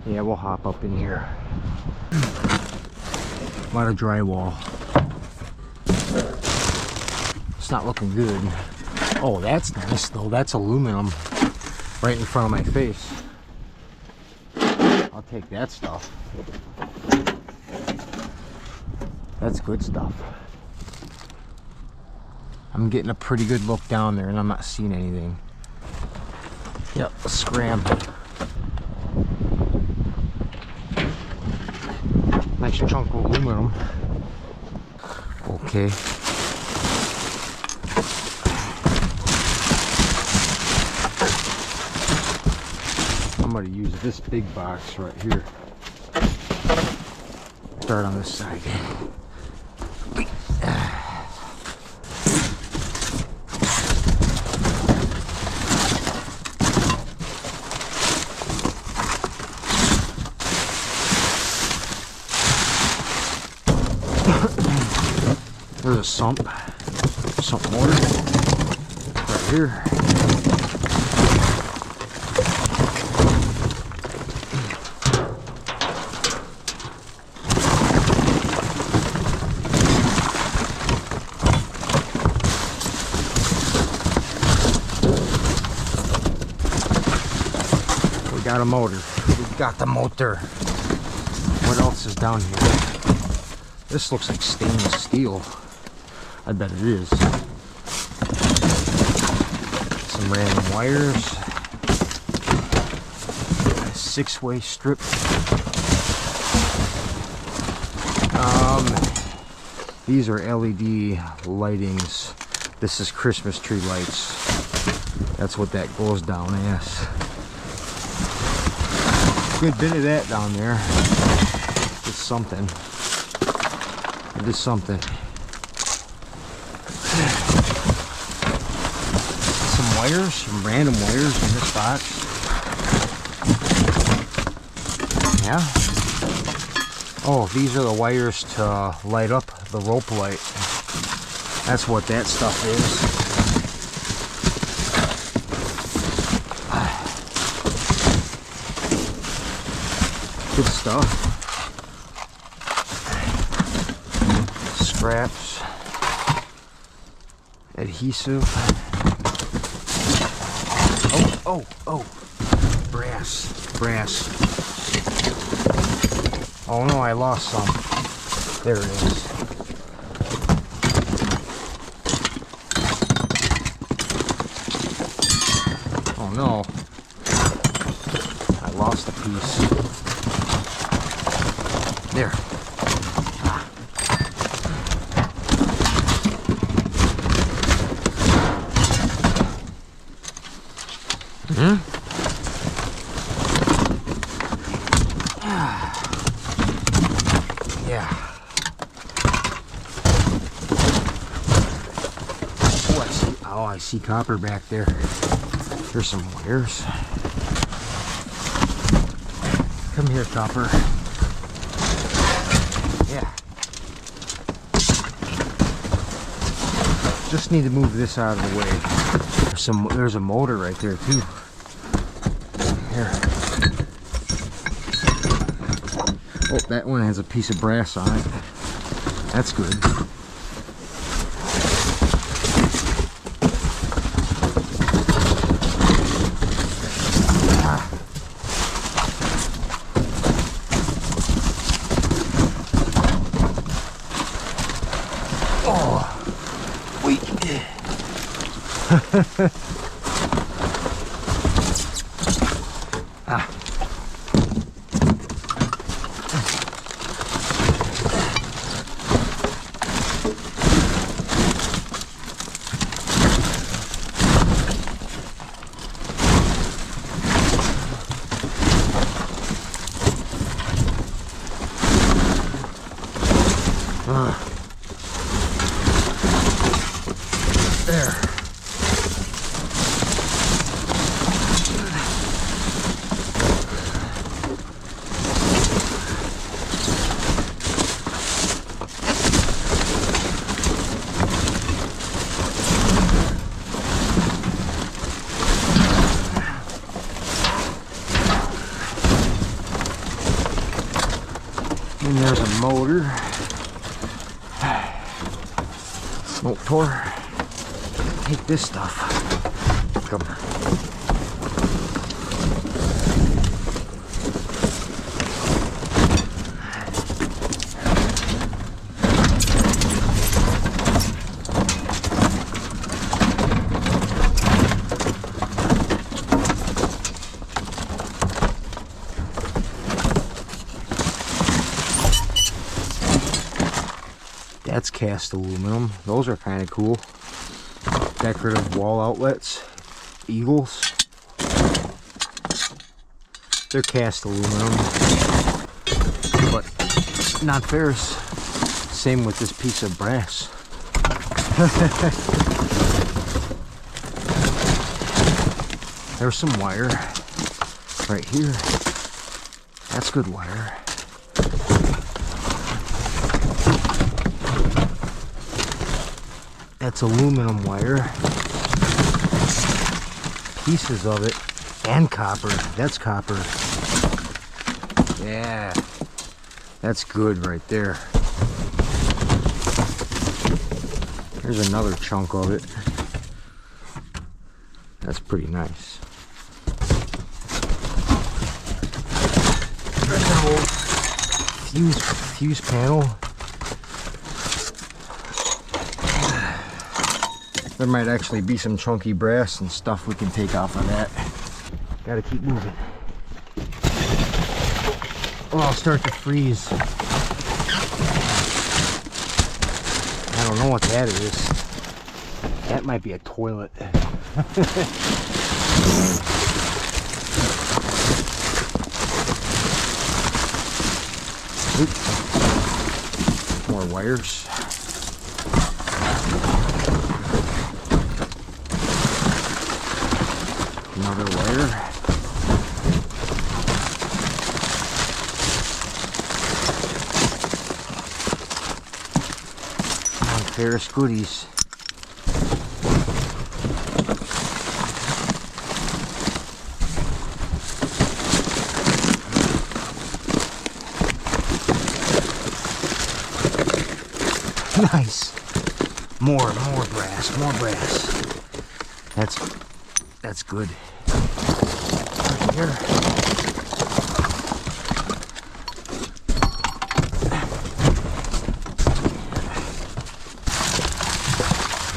Yeah, we'll hop up in here. A lot of drywall. It's not looking good. Oh, that's nice though. That's aluminum right in front of my face. I'll take that stuff. That's good stuff. I'm getting a pretty good look down there and I'm not seeing anything. Yep, scram. Nice chunk of aluminum. Okay. I'm going to use this big box right here. Start on this side. There's a sump water right here. We got a motor. We got the motor. What else is down here? This looks like stainless steel. I bet it is. Some random wires. A 6-way strip. These are LED lightings. This is Christmas tree lights. That's what that goes down as. Good bit of that down there. It's something. It is something. Some wires, some random wires in this box. Yeah. Oh, these are the wires to light up the rope light. That's what that stuff is. Good stuff. Scraps. Adhesive. Oh, brass. Oh no, I lost some. There it is. Oh no, I lost a piece. There. Yeah. Oh, I see copper back there. There's some wires. Come here, copper. Yeah. Just need to move this out of the way. There's a motor right there too. Here. Oh, that one has a piece of brass on it. That's good. Oh, wait. There. And there's a motor. Motor. Take this stuff. Come on. That's cast aluminum. Those are kind of cool. Decorative wall outlets. Eagles. They're cast aluminum, but not ferrous. Same with this piece of brass. There's some wire right here. That's good wire. That's aluminum wire. Pieces of it. And copper. That's copper. Yeah. That's good right there. Here's another chunk of it. That's pretty nice. There's an old fuse panel. There might actually be some chunky brass and stuff we can take off of that. Gotta keep moving. Oh, I'll start to freeze. I don't know what that is. That might be a toilet. Oops. More wires. Another wire. Non-ferrous goodies. Nice. More brass, more brass. That's good. Right here.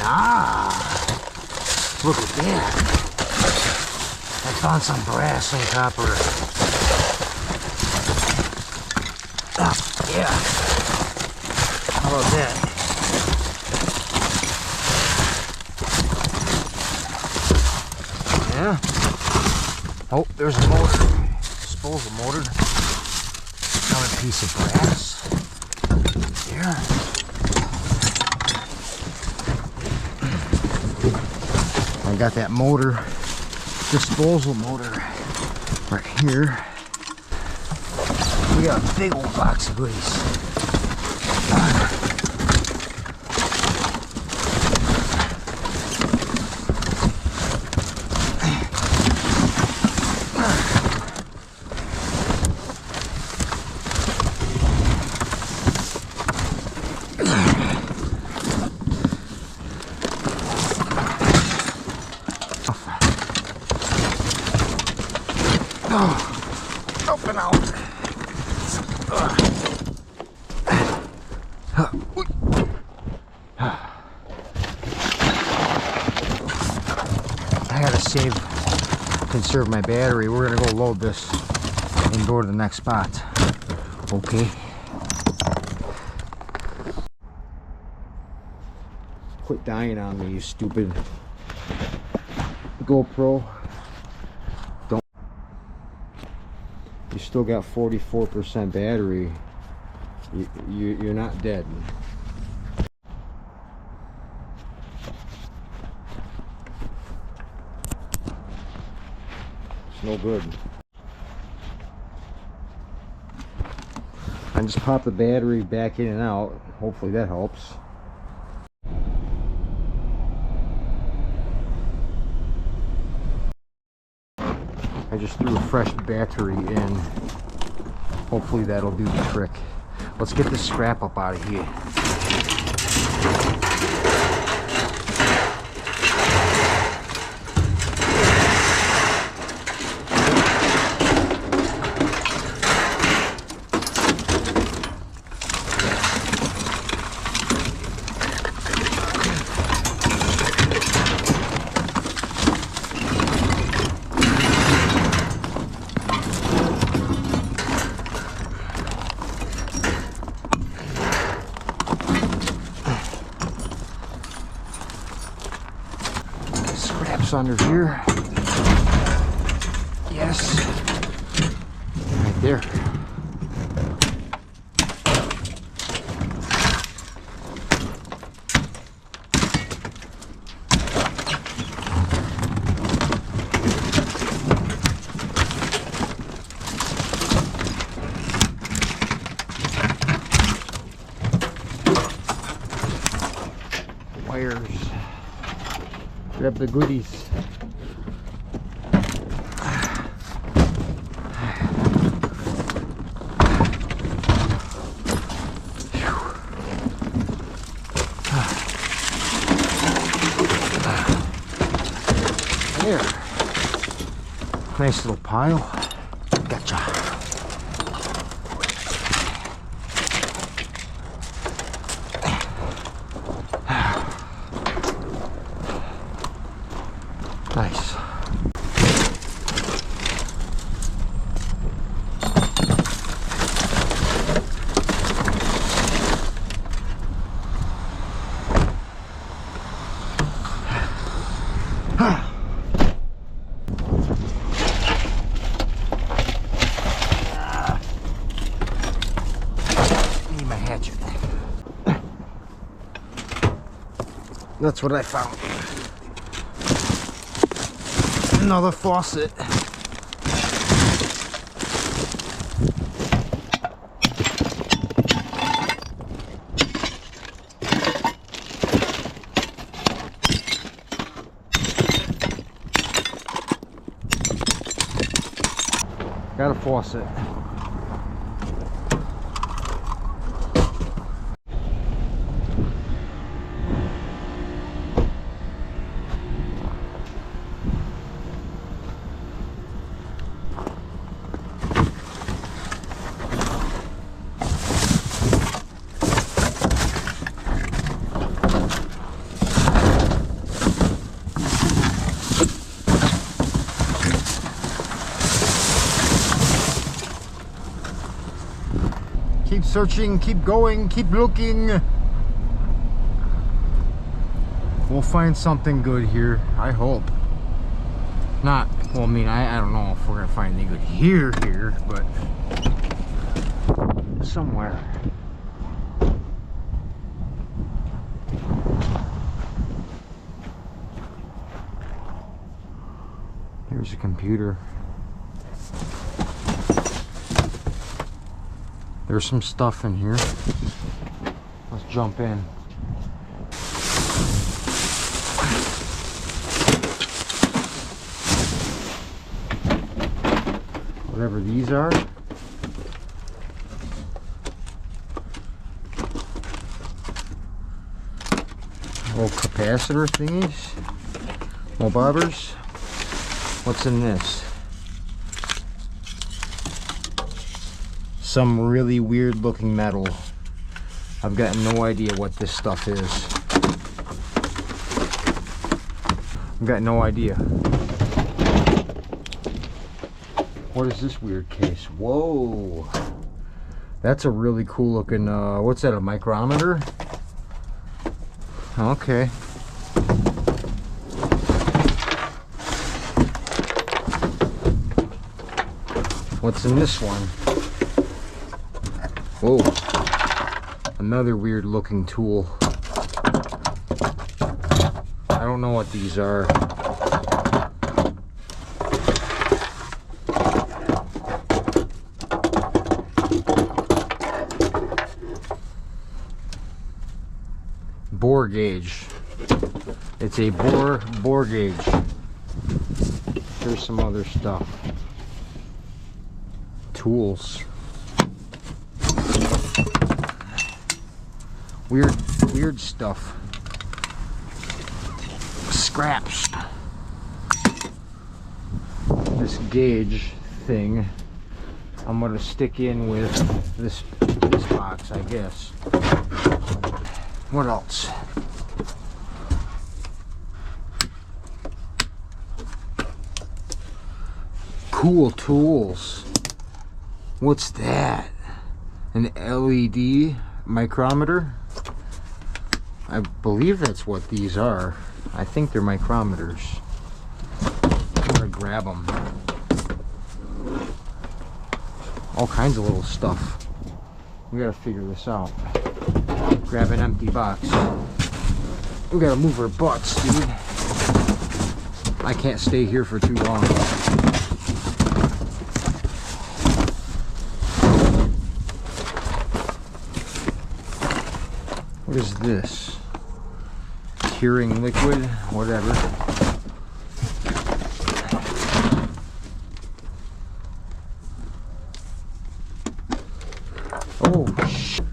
Ah, look at that. I found some brass and copper. Ah, yeah. How about that? Yeah. Oh, there's a motor. Disposal motor. Another piece of brass. There. I got that motor. Disposal motor right here. We got a big old box of goodies. Up and out. I gotta conserve my battery. We're gonna go load this and go to the next spot. Okay. Quit dying on me, you stupid GoPro. You still got 44% battery. You're not dead. It's no good. I just pop the battery back in and out. Hopefully that helps. I just threw a fresh battery in. Hopefully that'll do the trick. Let's get this scrap up out of here. Under here. Yes. Right there. Wires. Grab the goodies. There. Nice little pile. Gotcha. Nice. Need my hatchet. That's what I found. Another faucet. Got a faucet. Keep searching, keep going, keep looking. We'll find something good here, I hope. Not, well, I mean, I don't know if we're gonna find anything good here, but somewhere. Here's a computer. There's some stuff in here. Let's jump in. Whatever these are. Little capacitor thingies. Little bobbers. What's in this? Some really weird looking metal. I've got no idea what this stuff is. I've got no idea. What is this weird case? Whoa. That's a really cool looking, what's that, a micrometer? Okay. What's in this one? Whoa. Another weird looking tool. I don't know what these are. Bore gauge. It's a bore gauge. Here's some other stuff. Weird stuff. Scraps. This gauge thing I'm gonna stick in with this box, I guess. What else? Cool tools. What's that? An LED micrometer? I believe that's what these are. I think they're micrometers. I'm gonna grab them. All kinds of little stuff. We gotta figure this out. Grab an empty box. We gotta move our butts, dude. I can't stay here for too long. What is this? Curing liquid? Whatever. Oh, shit.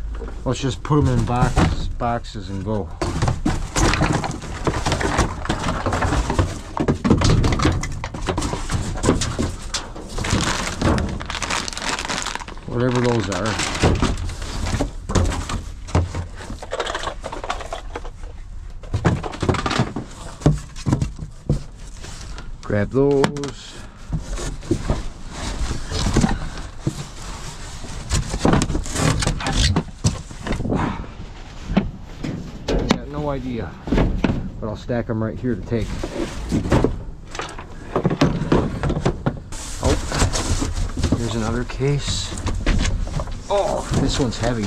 Let's just put them in boxes and go. Whatever those are. Grab those. Got no idea, but I'll stack them right here to take. Oh, here's another case. Oh, this one's heavy.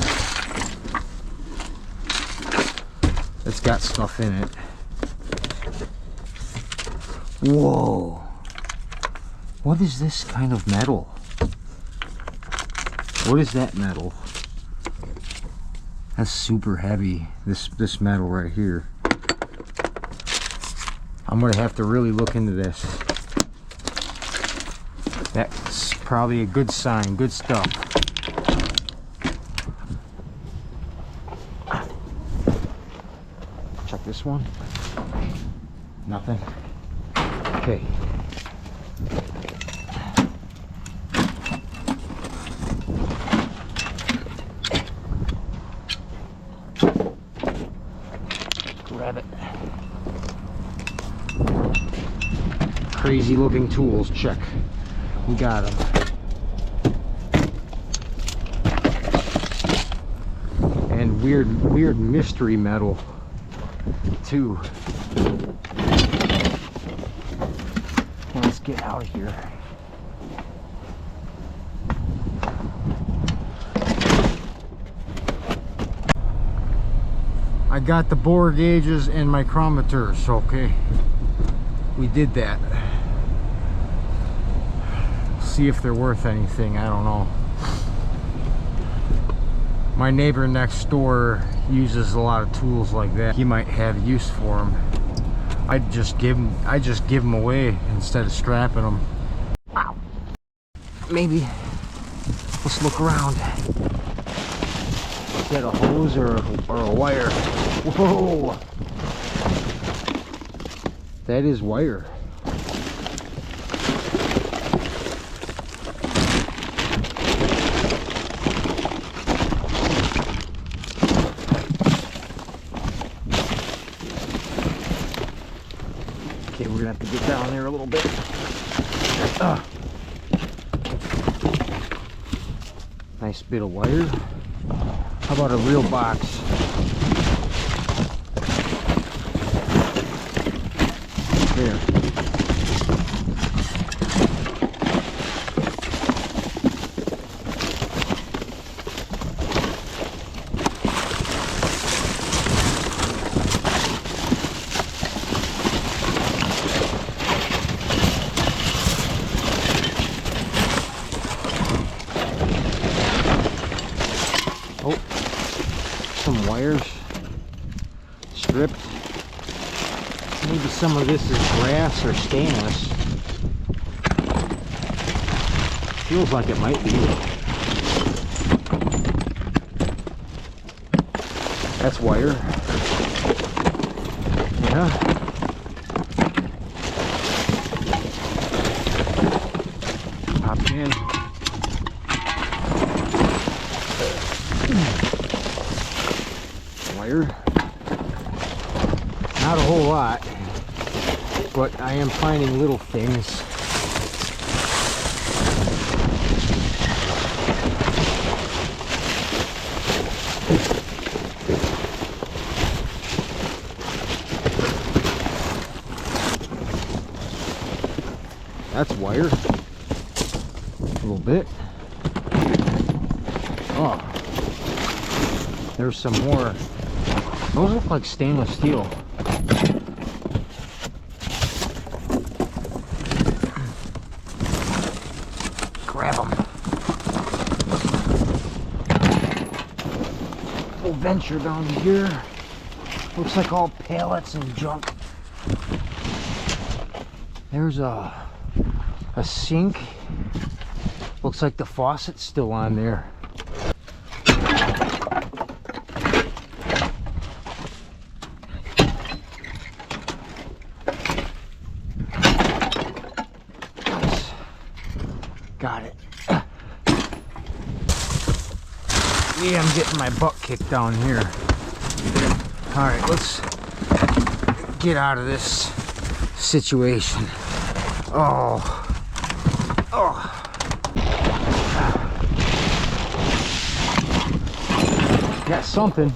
It's got stuff in it. Whoa. What is this kind of metal? What is that metal? That's super heavy. This metal right here. I'm gonna have to really look into this. That's probably a good sign. Good stuff. Check this one. Nothing. Okay. Grab it. Crazy looking tools, check. We got them. And weird mystery metal too. Let's get out of here. I got the bore gauges and micrometers, okay. We did that. See if they're worth anything, I don't know. My neighbor next door uses a lot of tools like that. He might have use for them. I just give them away instead of strapping them. Wow. Maybe. Let's look around. Is that a hose or a wire? Whoa! That is wire. Okay, we're gonna have to get down there a little bit. Nice bit of wire. How about a real box? There. Oh, some wires stripped. Maybe some of this is brass or stainless. Feels like it might be. That's wire. Yeah. Pop in. Wire. Not a whole lot, but I am finding little things. That's wire. A little bit. Oh, there's some more. Those look like stainless steel. Grab them. Little venture down here. Looks like all pallets and junk. There's a sink. Looks like the faucet's still on there. Nice. Got it. Yeah, I'm getting my butt kicked down here. Alright, let's get out of this situation. Oh. Oh. Got something.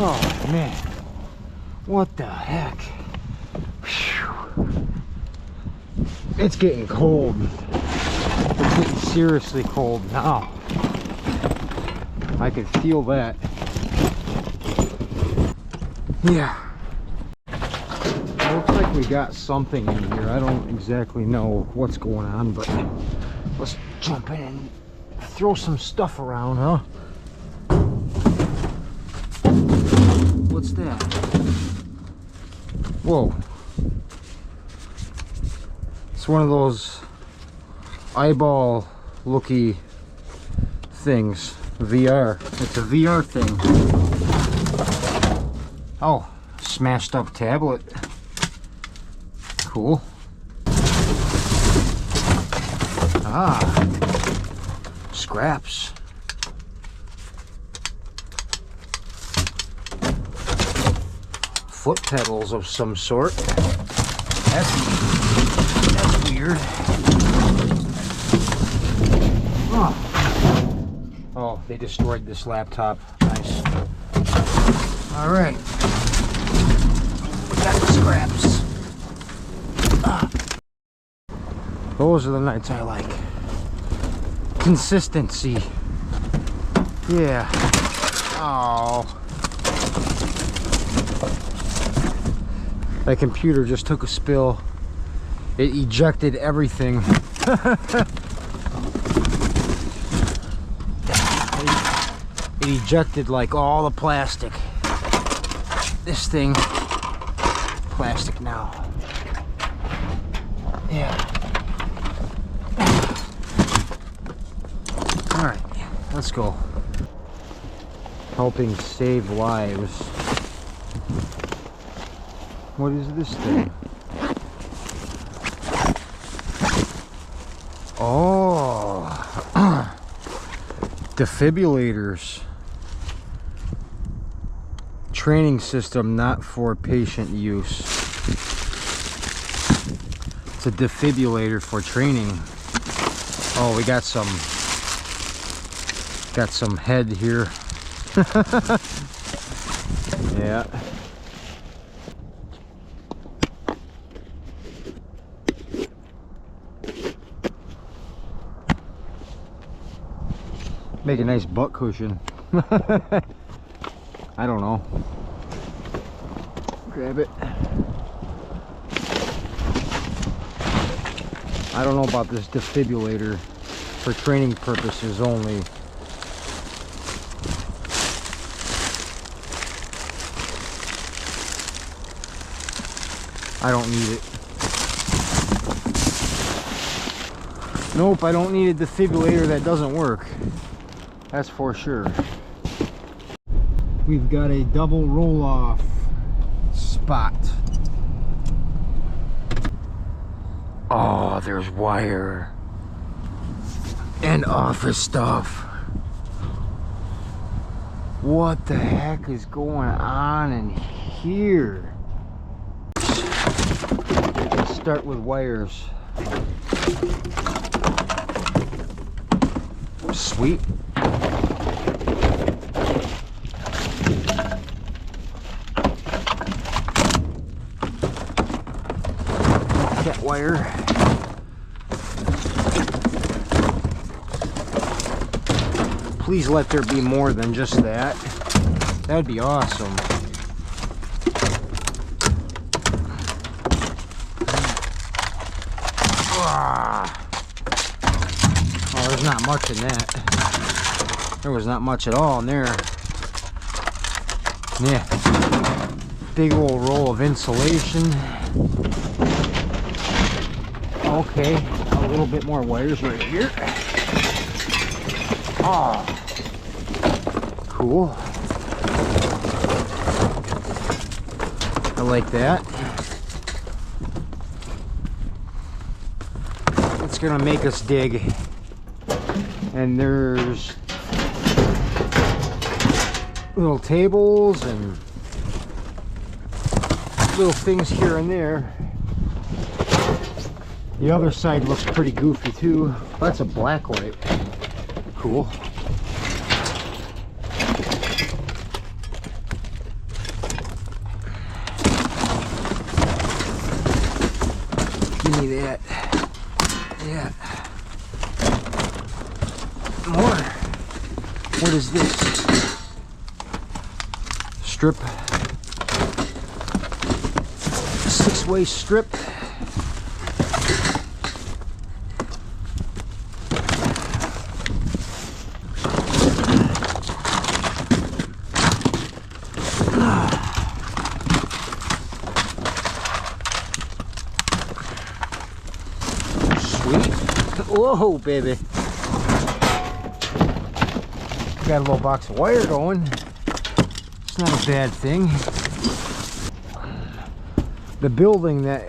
Oh man. What the heck? Whew. It's getting cold. It's getting seriously cold now. I can feel that. Yeah. Looks like we got something in here. I don't exactly know what's going on, but let's jump in and throw some stuff around, huh? What's that? Whoa. It's one of those eyeball looky things. VR. It's a VR thing. Oh, smashed up tablet. Cool. Ah, scraps. Foot pedals of some sort. That's weird. Oh. Oh, they destroyed this laptop. Nice. All right. We got the scraps. Those are the nights I like. Consistency. Yeah. Oh. My computer just took a spill. It ejected everything. It ejected like all the plastic. This thing, plastic now. Yeah. All right, let's go. Helping save lives. What is this thing? Oh, defibrillators. Training system not for patient use. It's a defibrillator for training. Oh, we got some head here. Yeah. Make a nice butt cushion. I don't know. Grab it. I don't know about this defibrillator for training purposes only. I don't need it. Nope, I don't need a defibrillator that doesn't work. That's for sure. We've got a double roll-off spot. Oh, there's wire and office stuff. What the heck is going on in here? Let's start with wires. Sweet. That wire. Please let there be more than just that. That'd be awesome. Oh, there's not much in that. There was not much at all in there. Yeah. Big old roll of insulation. Okay, a little bit more wires right here. Oh, cool. I like that. It's gonna make us dig. And there's little tables and little things here and there. The other side looks pretty goofy too. That's a black light. Cool. Give me that. Yeah. More. What is this? Strip. 6-way strip. Whoa, baby. Got a little box of wire going. It's not a bad thing. The building that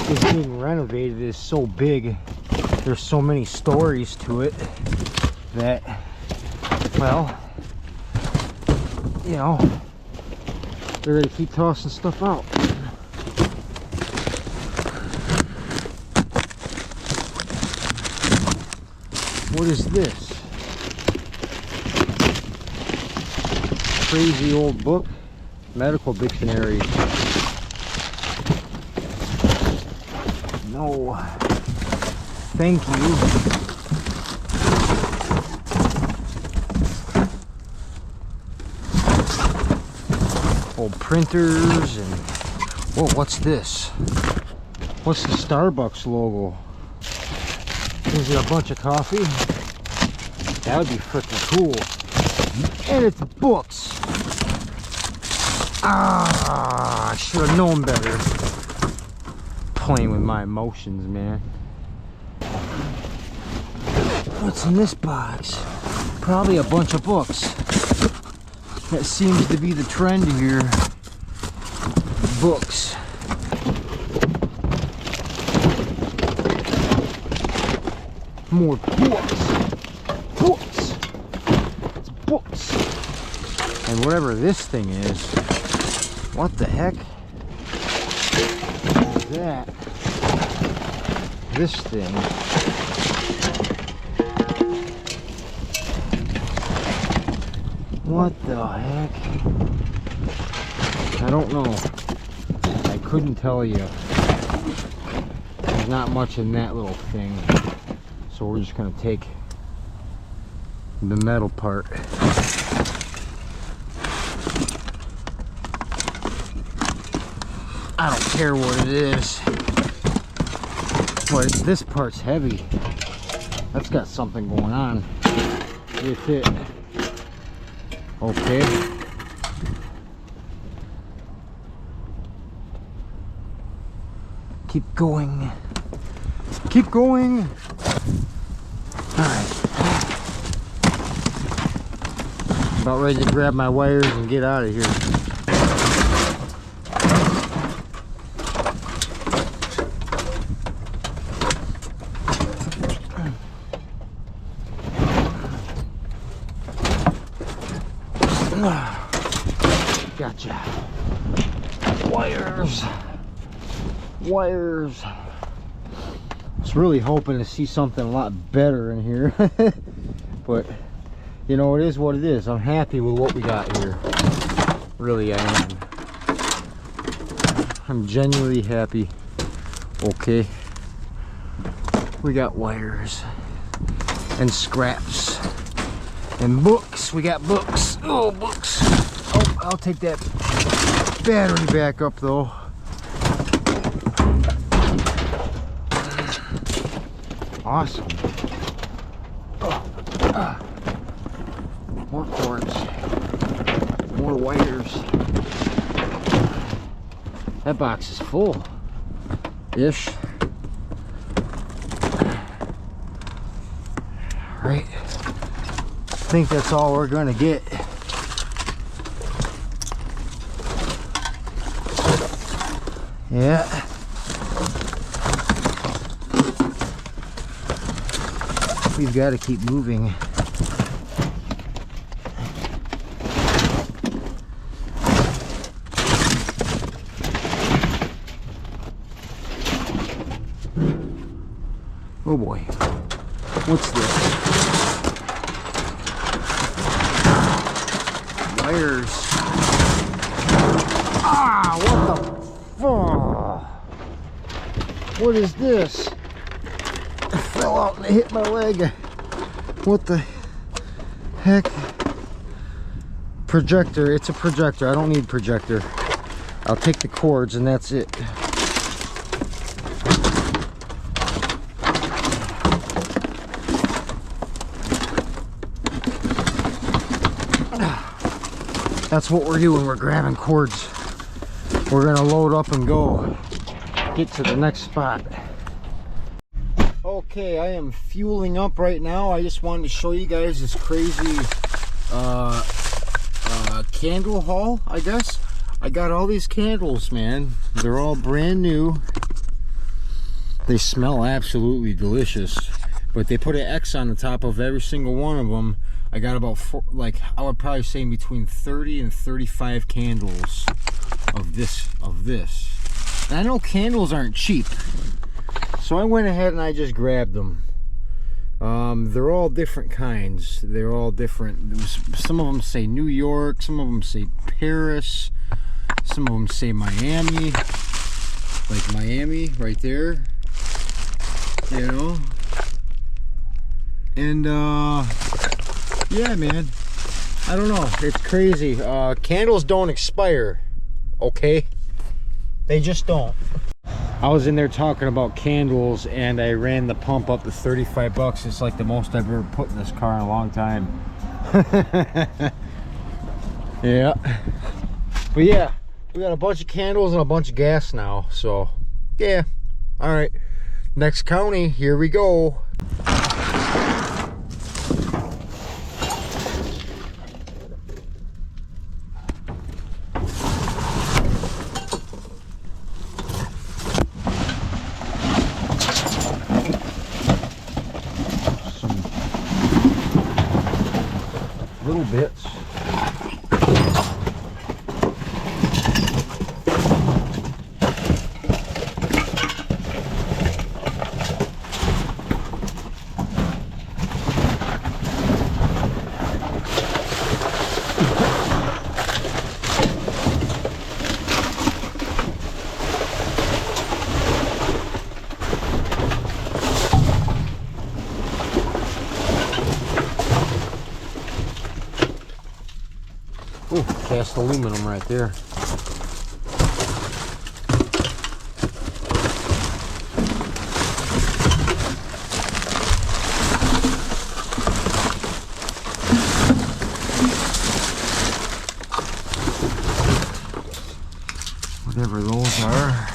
is being renovated is so big. There's so many stories to it that, well, you know, they're going to keep tossing stuff out. What is this? Crazy old book? Medical dictionary. No. Thank you. Old printers and... Whoa, what's this? What's the Starbucks logo? Is there a bunch of coffee? That would be freaking cool. And it's books. Ah, I should have known better. Playing with my emotions, man. What's in this box? Probably a bunch of books. That seems to be the trend here. Books. More books. Books. It's books. And whatever this thing is, what the heck is that? This thing. What the heck? I don't know. I couldn't tell you. There's not much in that little thing. So we're just going to take the metal part. I don't care what it is. But this part's heavy. That's got something going on with it. Okay. Keep going. Keep going. Alright. About ready to grab my wires and get out of here. Gotcha. Wires. Wires. I was really hoping to see something a lot better in here. But, you know, it is what it is. I'm happy with what we got here. Really, I am. I'm genuinely happy. Okay. We got wires. And scraps. And books. We got books. Oh, books. Oh, I'll take that battery back up though. Awesome. More cords. More wires. That box is full. Ish. Right. I think that's all we're gonna get. Yeah. We've got to keep moving. Oh boy. What's this? Wires. Ah, what the? Oh, what is this? I fell out and I hit my leg. What the heck? Projector. It's a projector. I don't need projector. I'll take the cords and that's it. That's what we're doing. We're grabbing cords. We're gonna load up and go get to the next spot. Okay, I am fueling up right now. I just wanted to show you guys this crazy candle haul, I guess. I got all these candles, man. They're all brand new. They smell absolutely delicious, but they put an X on the top of every single one of them. I got about I would probably say between 30 and 35 candles of this. And I know candles aren't cheap, so I went ahead and I just grabbed them. They're all different kinds. They're all different. Some of them say New York, some of them say Paris, some of them say Miami, like Miami right there, you know. And yeah, man, I don't know, it's crazy. Candles don't expire, okay? They just don't. I was in there talking about candles and I ran the pump up to 35 bucks. It's like the most I've ever put in this car in a long time. Yeah. But yeah, we got a bunch of candles and a bunch of gas now. So yeah, all right. Next county, here we go. Little bits. Ooh, cast aluminum right there. Whatever those are.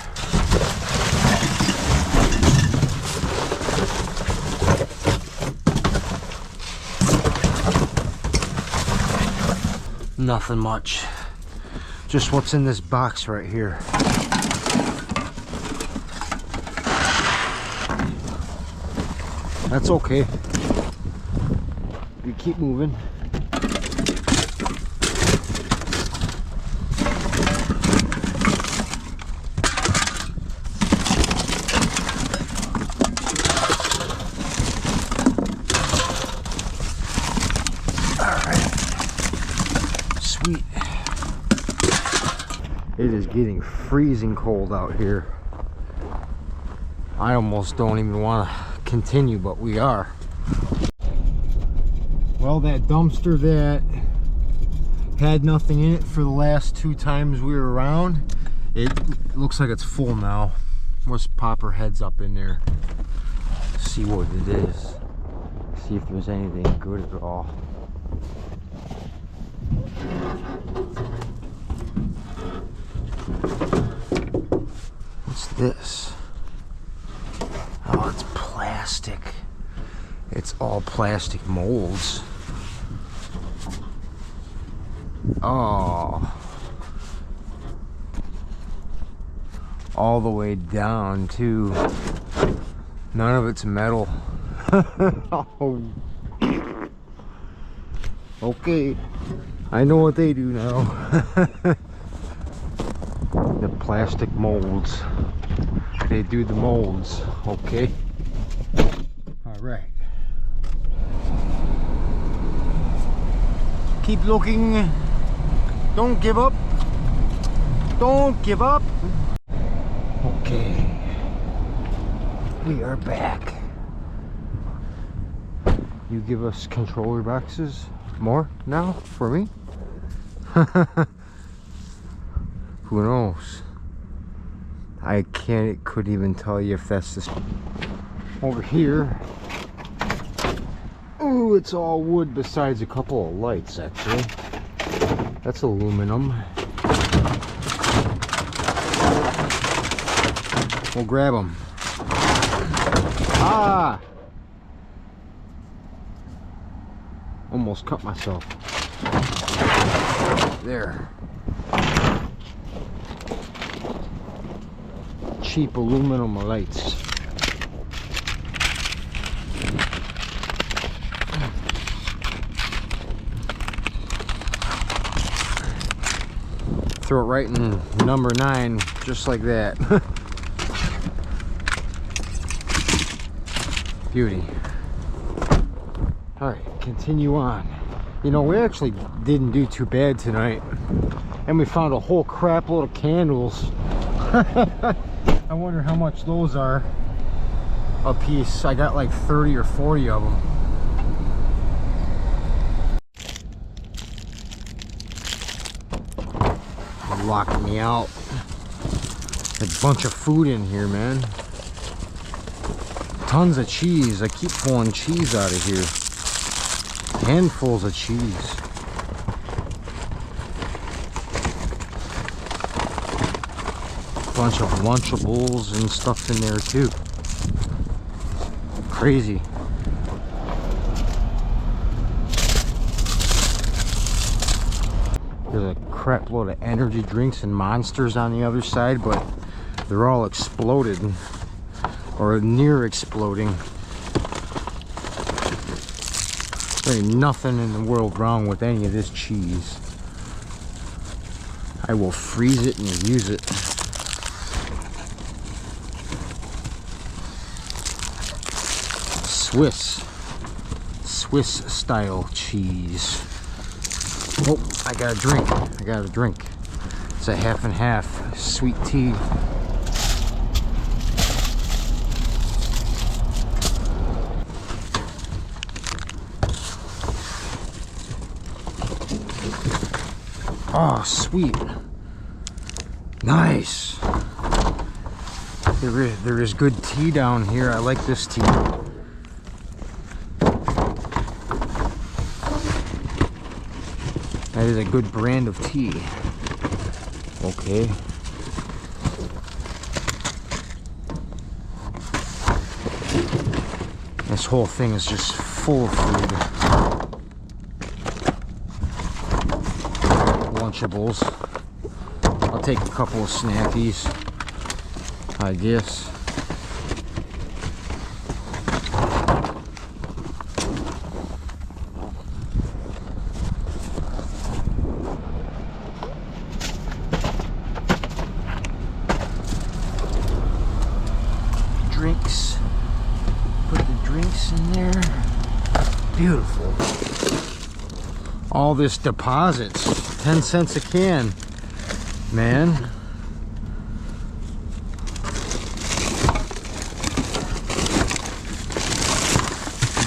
Nothing much. Just what's in this box right here. That's okay. We keep moving. It is getting freezing cold out here. I almost don't even want to continue, but we are. Well, that dumpster that had nothing in it for the last 2 times we were around, it looks like it's full now. Let's pop our heads up in there, see what it is, see if there's anything good at all. What's this? Oh, it's plastic. It's all plastic molds. Oh. All the way down too. None of it's metal. Oh. Okay. I know what they do now. The plastic molds. They do the molds, okay? All right. Keep looking. Don't give up. Don't give up. Okay. We are back. You give us controller boxes more now for me? Who knows? I couldn't even tell you if that's this. Over here. Ooh, it's all wood besides a couple of lights actually. That's aluminum. We'll grab them. Ah! Almost cut myself. There. Cheap aluminum lights. Throw it right in number 9, just like that. Beauty. Alright, continue on. You know, we actually didn't do too bad tonight. And we found a whole crap load of candles. I wonder how much those are a piece. I got like 30 or 40 of them. Locked me out. A bunch of food in here, man. Tons of cheese. I keep pulling cheese out of here. Handfuls of cheese. Bunch of Lunchables and stuff in there too. Crazy. There's a crap load of energy drinks and Monsters on the other side, but they're all exploded or near exploding. There ain't nothing in the world wrong with any of this cheese. I will freeze it and use it. Swiss style cheese. Oh, I got a drink. It's a half and half sweet tea. Oh, sweet. Nice. There is good tea down here. I like this tea. That is a good brand of tea. Okay. This whole thing is just full of food. Lunchables. I'll take a couple of snackies, I guess. Drinks. Put the drinks in there. Beautiful. All this deposits. 10 cents a can. Man.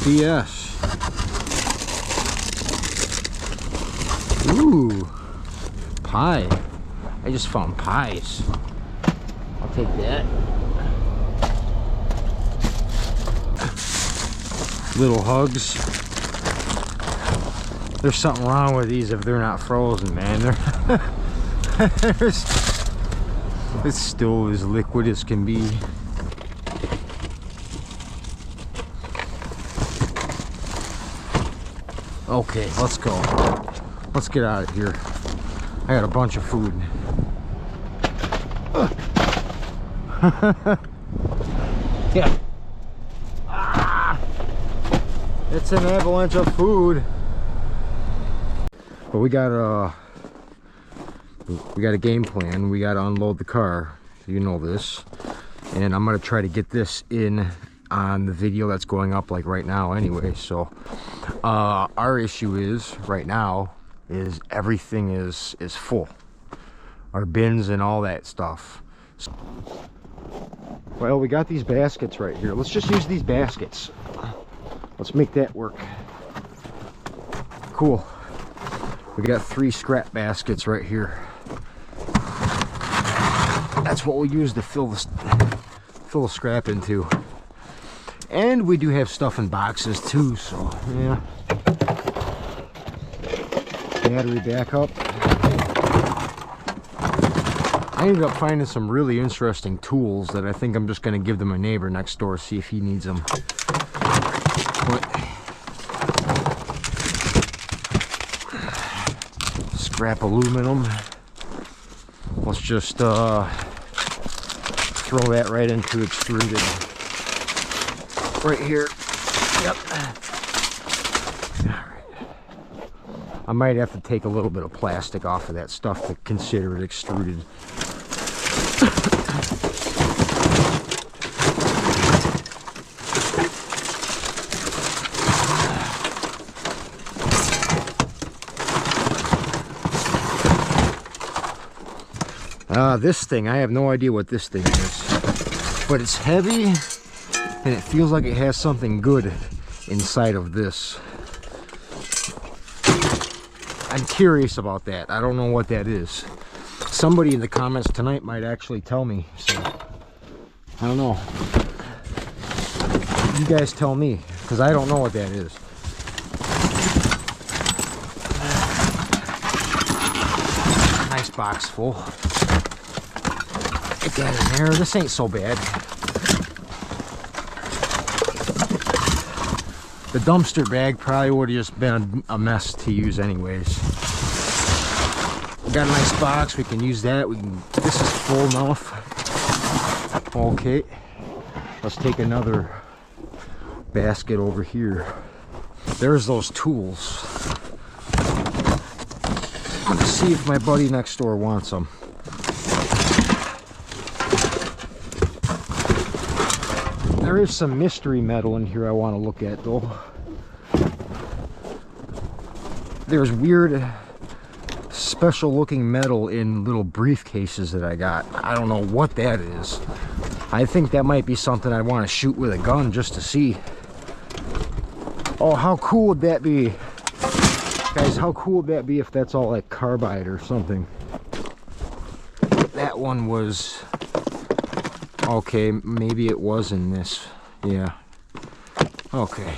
BS. Ooh. Pie. I just found pies. I'll take that. Little hugs. There's something wrong with these if they're not frozen, man. It's still as liquid as can be. Okay, let's go. Let's get out of here. I got a bunch of food. Yeah. It's an avalanche of food. But we got a game plan. We got to unload the car. You know this. And I'm going to try to get this in on the video that's going up like right now anyway. So our issue is right now is everything is full. Our bins and all that stuff. So, well, we got these baskets right here. Let's just use these baskets. Let's make that work. Cool. We got 3 scrap baskets right here. That's what we'll use to fill the scrap into. And we do have stuff in boxes too, so yeah. Battery backup. I ended up finding some really interesting tools that I think I'm just going to give to my neighbor next door, see if he needs them. But scrap aluminum. Let's just throw that right into extruded. Right here. Yep. Alright. I might have to take a little bit of plastic off of that stuff to consider it extruded. This thing, I have no idea what this thing is, but it's heavy and it feels like it has something good inside of this. I'm curious about that. I don't know what that is. Somebody in the comments tonight might actually tell me, so I don't know. You guys tell me, because I don't know what that is. Nice box full. Get that in there. This ain't so bad. The dumpster bag probably would have just been a mess to use anyways. We got a nice box. We can use that. This is full enough. Okay. Let's take another basket over here. There's those tools. I'm gonna see if my buddy next door wants them. There is some mystery metal in here I want to look at though. There's weird special looking metal in little briefcases that I got. I don't know what that is. I think that might be something I want to shoot with a gun just to see. Oh, how cool would that be? Guys, how cool would that be if that's all like carbide or something? That one was... Okay, maybe it was in this. Yeah. Okay.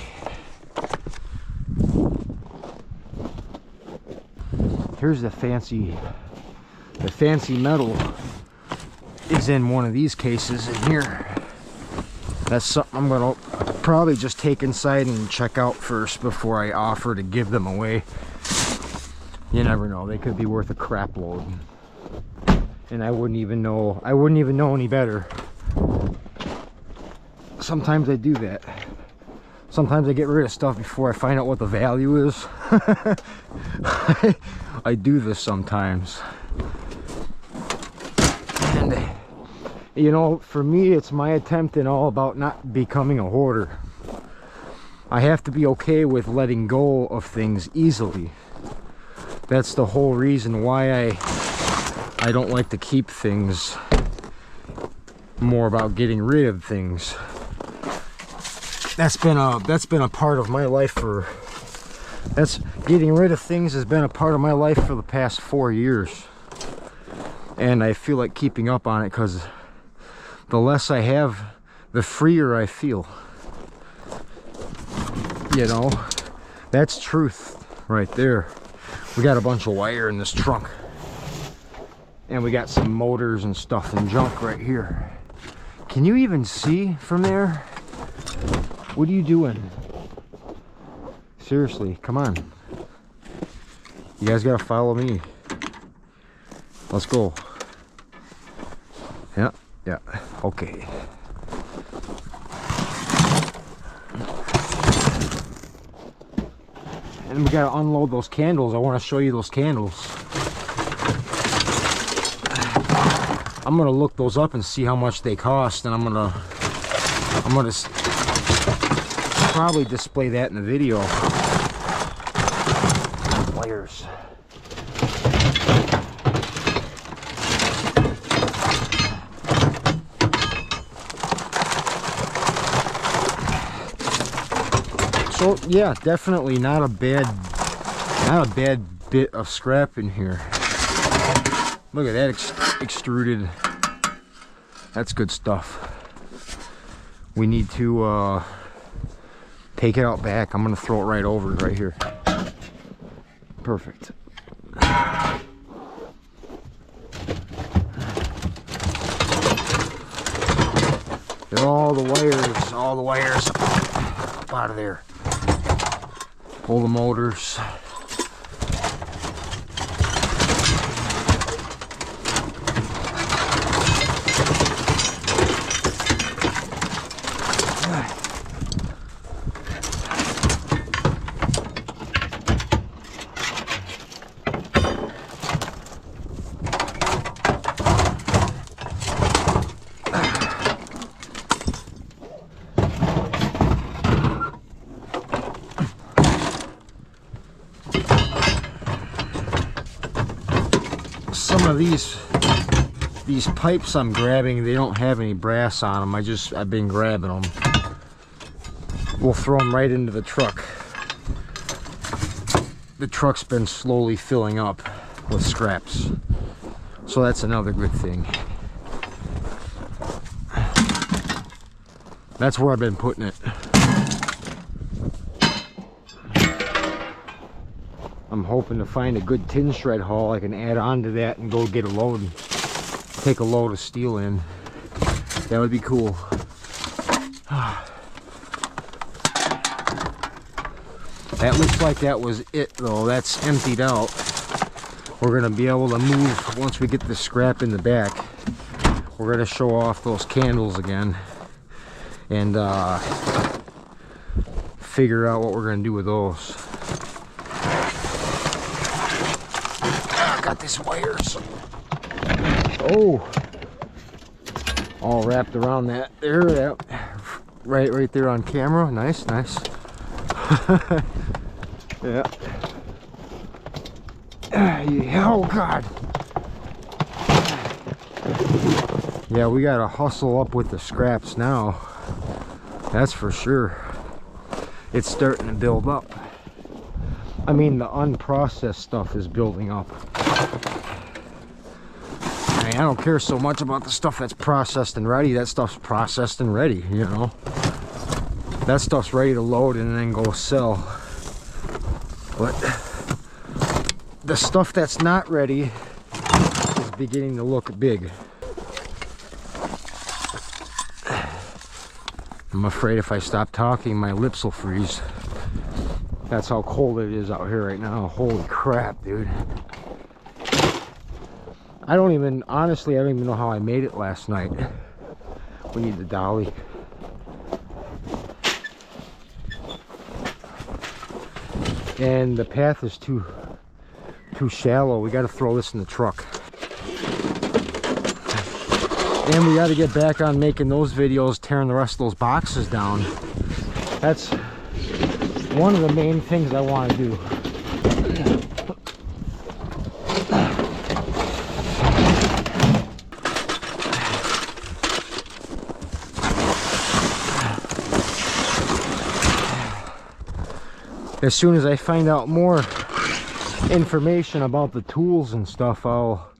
Here's the fancy metal is in one of these cases in here. That's something I'm gonna probably just take inside and check out first before I offer to give them away. You never know, they could be worth a crap load. And I wouldn't even know any better. Sometimes I do that. Sometimes I get rid of stuff before I find out what the value is. I do this sometimes. And you know, for me, it's my attempt and all about not becoming a hoarder. I have to be okay with letting go of things easily. That's the whole reason why I don't like to keep things. More about getting rid of things. That's been a part of my life for. Getting rid of things has been a part of my life for the past 4 years, and I feel like keeping up on it because the less I have, the freer I feel. You know, that's truth right there. We got a bunch of wire in this trunk, and we got some motors and stuff and junk right here. Can you even see from there? What are you doing? Seriously, come on. You guys gotta follow me. Let's go. Yeah, yeah, okay. And we gotta unload those candles. I wanna show you those candles. I'm gonna look those up and see how much they cost, and I'm gonna probably display that in the video. Wires. So yeah, definitely not a bad bit of scrap in here. Look at that extruded. That's good stuff. We need to take it out back. I'm gonna throw it right over right here. Perfect. Get all the wires up out of there. Pull the motors. Some of these pipes I'm grabbing, they don't have any brass on them. I've been grabbing them. We'll throw them right into the truck. The truck's been slowly filling up with scraps, so that's another good thing. That's where I've been putting it. I'm hoping to find a good tin shred haul I can add on to that and go get a load and take a load of steel in. That would be cool. That looks like that was it though. That's emptied out. We're gonna be able to move once we get the scrap in the back. We're gonna show off those candles again and figure out what we're gonna do with those. Got these wires. Oh, all wrapped around that there. That, right there on camera. Nice. Yeah. Oh God. Yeah, we gotta hustle up with the scraps now. That's for sure. It's starting to build up. I mean, the unprocessed stuff is building up. I mean, I don't care so much about the stuff that's processed and ready. That stuff's processed and ready, you know. That stuff's ready to load and then go sell. But the stuff that's not ready is beginning to look big. I'm afraid if I stop talking, my lips will freeze. That's how cold it is out here right now. Holy crap, dude. Honestly, I don't even know how I made it last night. We need the dolly. And the path is too shallow. We got to throw this in the truck. And we got to get back on making those videos, tearing the rest of those boxes down. That's one of the main things I want to do. As soon as I find out more information about the tools and stuff, I'll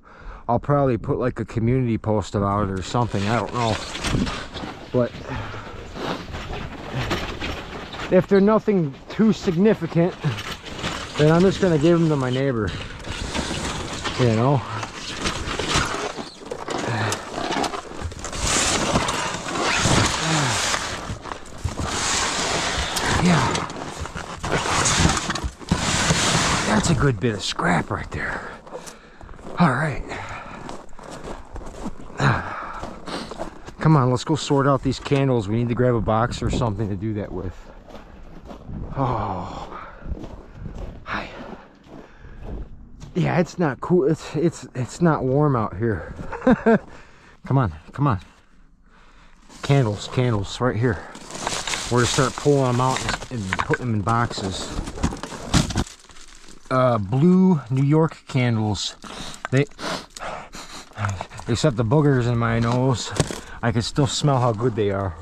probably put like a community post about it or something. I don't know. But if they're nothing too significant, then I'm just gonna give them to my neighbor, you know. Yeah, that's a good bit of scrap right there. All right, come on, let's go sort out these candles. We need to grab a box or something to do that with. Oh, hi. Yeah, it's not cool. It's not warm out here. Come on, come on. Candles right here. We're gonna start pulling them out and putting them in boxes. Blue New York candles. Except the boogers in my nose, I can still smell how good they are.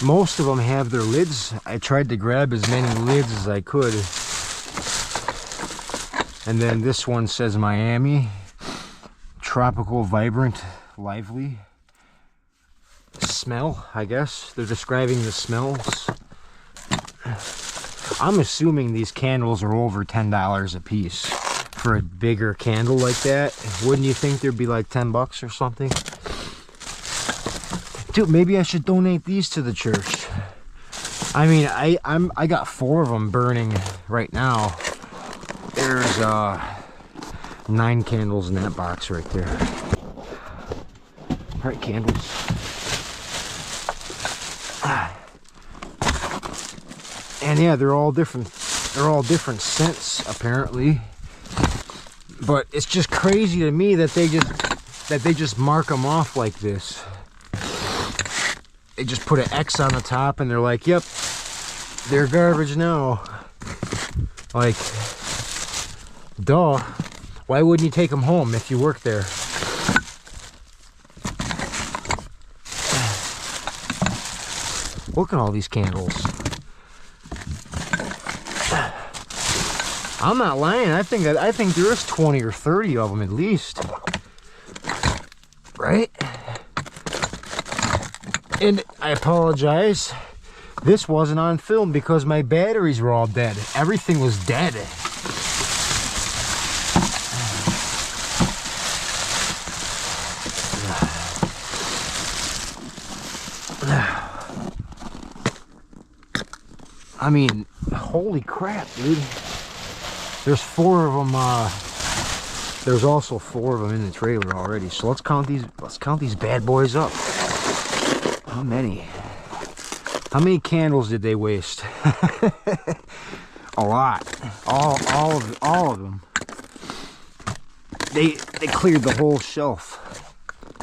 Most of them have their lids. I tried to grab as many lids as I could. And then this one says Miami. Tropical, vibrant, lively. Smell, I guess. They're describing the smells. I'm assuming these candles are over $10 a piece for a bigger candle like that. Wouldn't you think there'd be like 10 bucks or something? Dude, maybe I should donate these to the church. I mean, I got 4 of them burning right now. There's 9 candles in that box right there. All right, candles. And yeah, they're all different scents apparently. But it's just crazy to me that they just mark them off like this. They just put an X on the top and they're like, yep, they're garbage now. Like, duh. Why wouldn't you take them home if you work there? Look at all these candles. I'm not lying. I think there is 20 or 30 of them at least. Right? And I apologize. This wasn't on film because my batteries were all dead. Everything was dead. I mean, holy crap, dude. There's 4 of them. There's also 4 of them in the trailer already. So let's count these bad boys up. How many? How many candles did they waste? A lot. All of them. They cleared the whole shelf.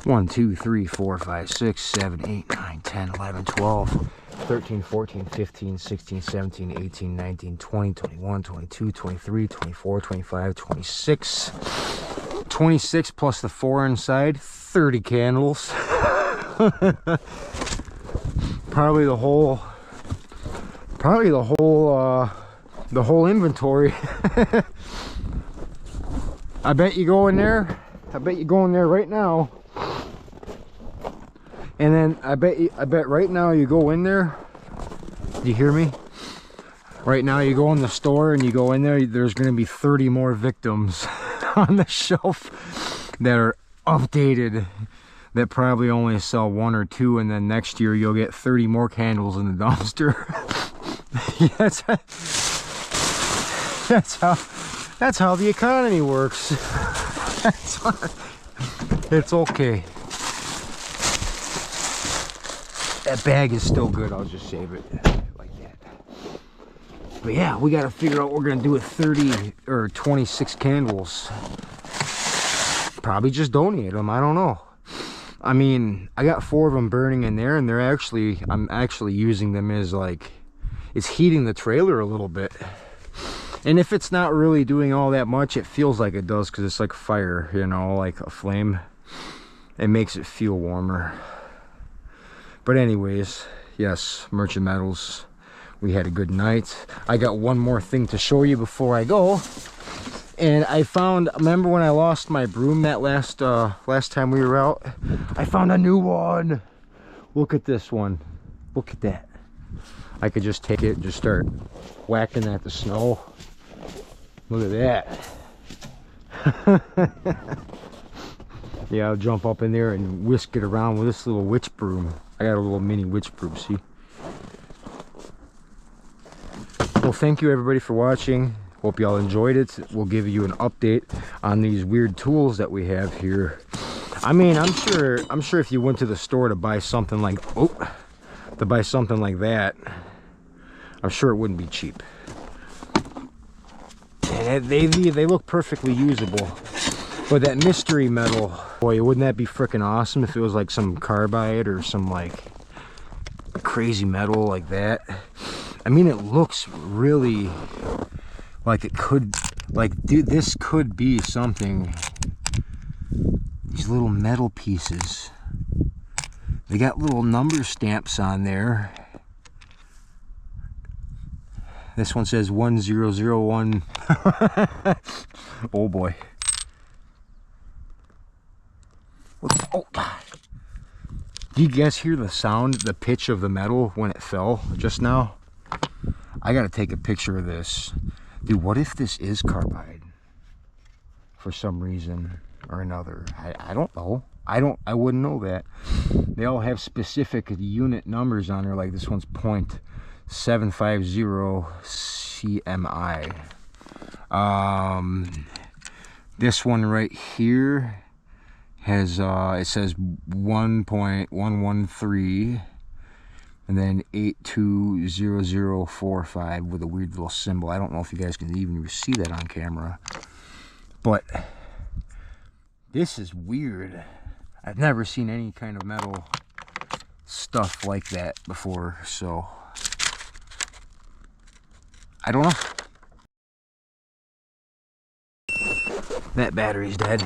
1, 2, 3, 4, 5, 6, 7, 8, 9, 10, 11, 12, 13, 14, 15, 16, 17, 18, 19, 20, 21, 22, 23, 24, 25, 26. 26 plus the 4 inside, 30 candles. Probably the whole inventory. I bet you go in there. I bet you go in there right now. And then I bet right now you go in there. Do you hear me? Right now you go in the store and you go in there, there's going to be 30 more victims on the shelf that are updated that probably only sell 1 or 2, and then next year you'll get 30 more candles in the dumpster. That's how the economy works. It's okay. That bag is still good. I'll just save it like that. But yeah, we got to figure out what we're gonna do with 30 or 26 candles. Probably just donate them. I don't know. I mean, I got 4 of them burning in there, and I'm actually using them as like, it's heating the trailer a little bit. And if it's not really doing all that much, it feels like it does, because it's like fire, you know, like a flame. It makes it feel warmer. But anyways, yes, Merchant Metals, we had a good night. I got one more thing to show you before I go. And I found, remember when I lost my broom that last time we were out? I found a new one. Look at this one. Look at that. I could just take it and just start whacking at the snow. Look at that. Yeah, I'll jump up in there and whisk it around with this little witch broom. I got a little mini witch broom, see? Well, thank you everybody for watching. Hope y'all enjoyed it. We'll give you an update on these weird tools that we have here. I mean, I'm sure if you went to the store to buy something like that, I'm sure it wouldn't be cheap. And they look perfectly usable. But that mystery metal, boy, wouldn't that be freaking awesome if it was like some carbide or some like crazy metal like that. I mean, it looks really like it could, like, dude, this could be something. These little metal pieces, they got little number stamps on there. This one says 1001. Oh boy. Oh, do you guys hear the sound, the pitch of the metal when it fell just now? I gotta take a picture of this. Dude, what if this is carbide for some reason or another? I don't know. I wouldn't know that. They all have specific unit numbers on there, like this one's 0.750 CMI. This one right here has it says 1.113 and then 820045 with a weird little symbol. I don't know if you guys can even see that on camera, but this is weird. I've never seen any kind of metal stuff like that before, so I don't know. That battery's dead.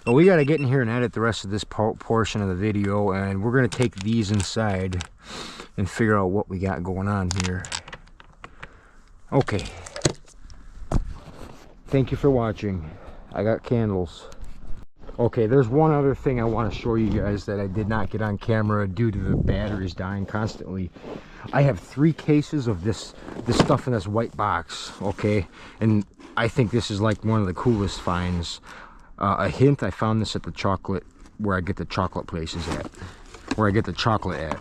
But we got to get in here and edit the rest of this portion of the video, and we're going to take these inside and figure out what we got going on here. Okay. Thank you for watching. I got candles. Okay, there's one other thing I want to show you guys that I did not get on camera due to the batteries dying constantly. I have 3 cases of this stuff in this white box, okay? And I think this is like one of the coolest finds. A hint, I found this at the chocolate, where I get the chocolate places at. Where I get the chocolate at.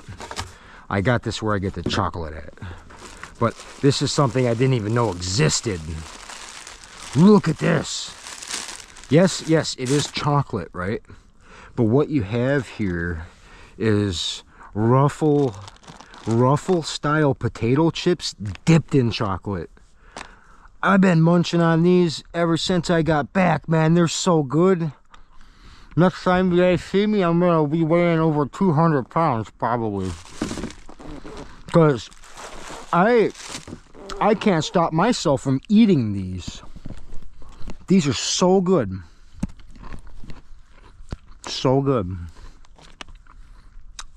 I got this where I get the chocolate at. But this is something I didn't even know existed. Look at this. Yes, it is chocolate, right? But what you have here is ruffle style potato chips dipped in chocolate. I've been munching on these ever since I got back, man. They're so good. Next time you guys see me, I'm gonna be weighing over 200 pounds probably, because I can't stop myself from eating these. These are so good. So good.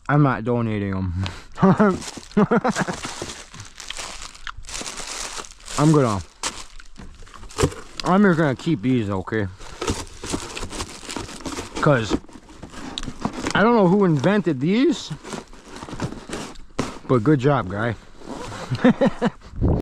I'm not donating them. I'm just gonna keep these, okay? Because I don't know who invented these, but good job, guy.